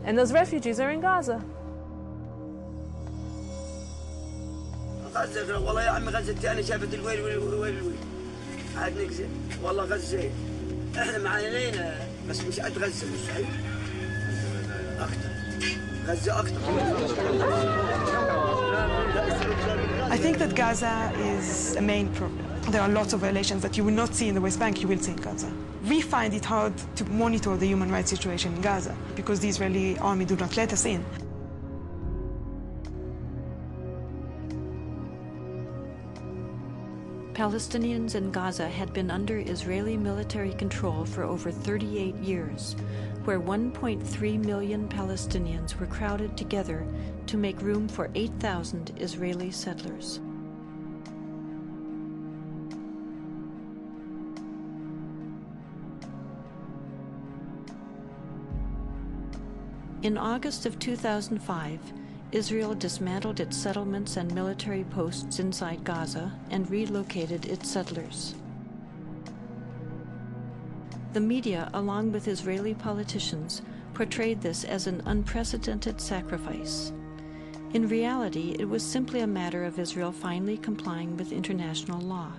And those refugees are in Gaza. غزة والله يا عمي غزة الثانية شافت الويل ويل عاد نكذب والله غزة احنا معانينا بس مش قد غزة مستحيل أكثر غزة أكثر. I think that Gaza is a main problem. There are lots of violations that you will not see in the West Bank, you will see in Gaza. We find it hard to monitor the human rights situation in Gaza because the Israeli army do not let us in. Palestinians in Gaza had been under Israeli military control for over 38 years, where 1.3 million Palestinians were crowded together to make room for 8,000 Israeli settlers. In August of 2005, Israel dismantled its settlements and military posts inside Gaza and relocated its settlers. The media, along with Israeli politicians, portrayed this as an unprecedented sacrifice. In reality, it was simply a matter of Israel finally complying with international law.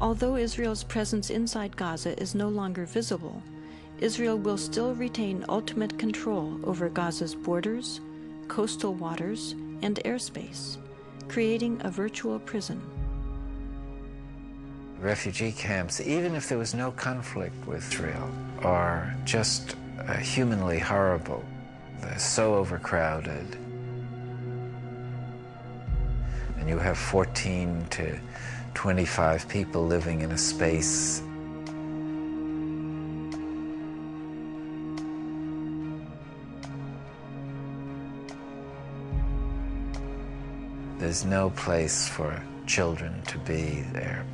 Although Israel's presence inside Gaza is no longer visible, Israel will still retain ultimate control over Gaza's borders, coastal waters, and airspace, creating a virtual prison. Refugee camps, even if there was no conflict with Israel, are just humanly horrible. They're so overcrowded. And you have 14 to 25 people living in a space. There's no place for children to be there.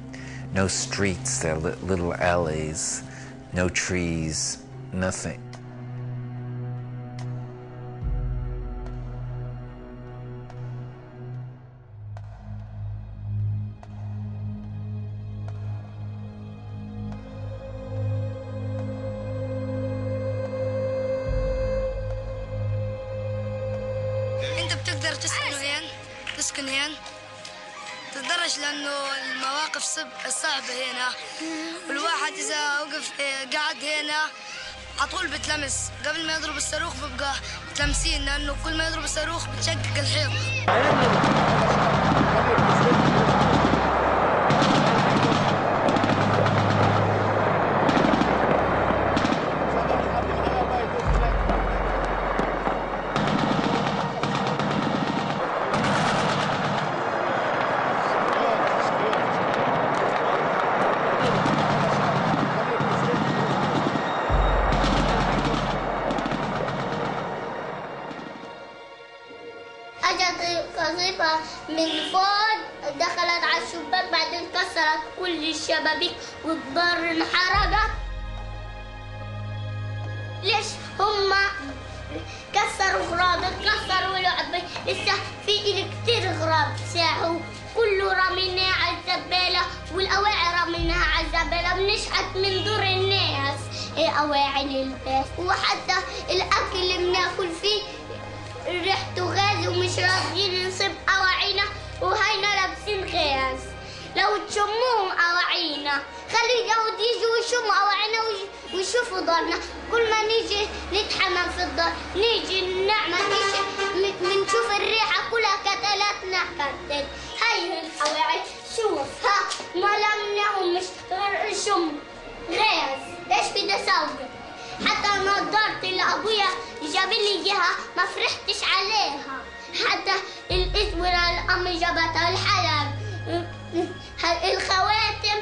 No streets, there are little alleys, no trees, nothing. تسكن هنا تتدرج لأنه المواقف صعبة هنا والواحد إذا وقف قاعد هنا عطول بتلمس قبل ما يضرب الصاروخ بيبقى متلمسين لأنه كل ما يضرب الصاروخ بتشقق الحيط. من فوق دخلت على الشباك بعدين كسرت كل الشبابيك والدار انحرقت. ليش هم كسروا غراب كسروا لعبة لسه في كتير غراب ساحوا كله رميناه على الزبالة والأواعي رميناها على الزبالة بنشحت من دور الناس أواعي للباس وحتى الأكل اللي بناكل فيه ريحته غاز ومش راضيين نصيب أواعينا وهينا لابسين غاز. لو تشموهم أواعينا خلي اليهود يجوا ويشموا أواعينا ويشوفوا دارنا. كل ما نيجي نتحمم في الدار نيجي نعمل نيجي بنشوف الريحة كلها كتلاتنا كتل. هاي الأواعي شوف ها ما لمناهم مش غير شم غاز. ايش بدي اسوي؟ حتى نظارتي اللي ابويا جاب لي اياها ما فرحتش عليها. حتى الاسوره اللي امي جابتها الحلب الخواتم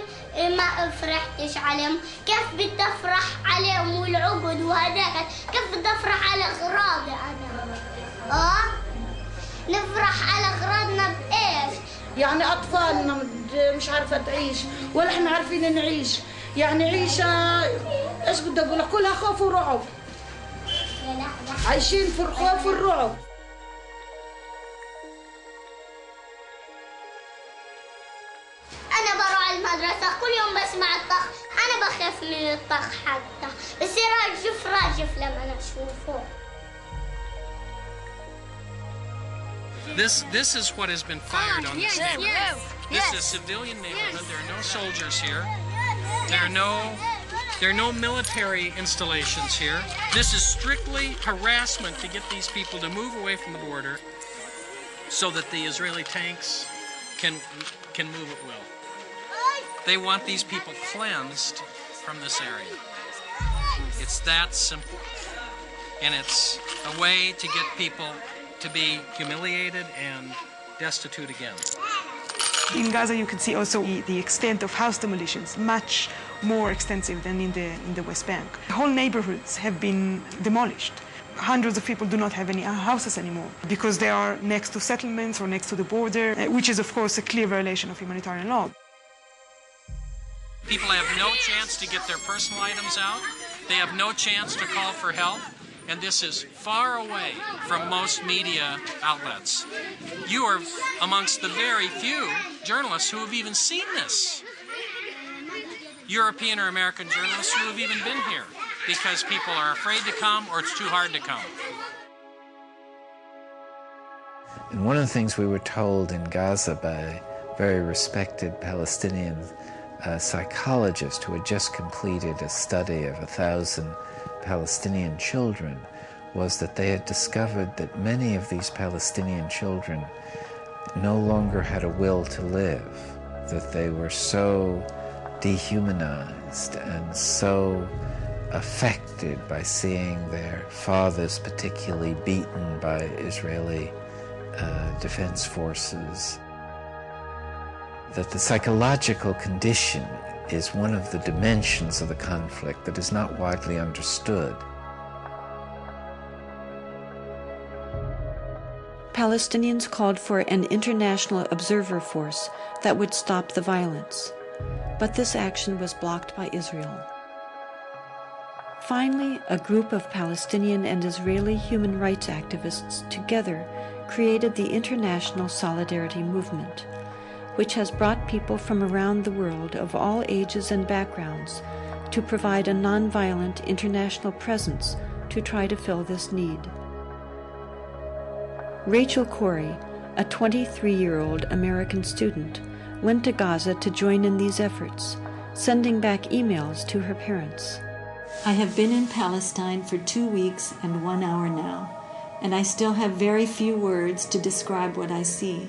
ما فرحتش عليهم. كيف بدي افرح عليهم والعقد وهداك كيف بدي افرح على اغراضي انا؟ نفرح على اغراضنا بايش؟ يعني اطفالنا مش عارفه تعيش ولا احنا عارفين نعيش. يعني عيشه ايش بدي اقول لك كلها خوف ورعب. عايشين في الخوف والرعب. أنا بروح المدرسة كل يوم بسمع الطخ، أنا بخاف من الطخ حتى، بصير راجف لما أشوفه. This is what has been fired on this neighborhood. This is a civilian neighborhood. There are no soldiers here. There are no military installations here. This is strictly harassment to get these people to move away from the border so that the Israeli tanks can move at will. They want these people cleansed from this area. It's that simple. And it's a way to get people to be humiliated and destitute again. In Gaza, you can see also the extent of house demolitions, much more extensive than in the West Bank. Whole neighborhoods have been demolished. Hundreds of people do not have any houses anymore because they are next to settlements or next to the border, which is, of course, a clear violation of humanitarian law. People have no chance to get their personal items out. They have no chance to call for help. And this is far away from most media outlets. You are amongst the very few journalists who have even seen this. European or American journalists who have even been here because people are afraid to come or it's too hard to come. And one of the things we were told in Gaza by very respected Palestinian psychologist who had just completed a study of 1,000 Palestinian children was that they had discovered that many of these Palestinian children no longer had a will to live, that they were so dehumanized and so affected by seeing their fathers particularly beaten by Israeli defense forces, that the psychological condition is one of the dimensions of the conflict that is not widely understood. Palestinians called for an international observer force that would stop the violence, but this action was blocked by Israel. Finally, a group of Palestinian and Israeli human rights activists together created the International Solidarity Movement, which has brought people from around the world of all ages and backgrounds to provide a nonviolent international presence to try to fill this need. Rachel Corey, a 23-year-old American student, went to Gaza to join in these efforts, sending back emails to her parents. I have been in Palestine for 2 weeks and 1 hour now, and I still have very few words to describe what I see.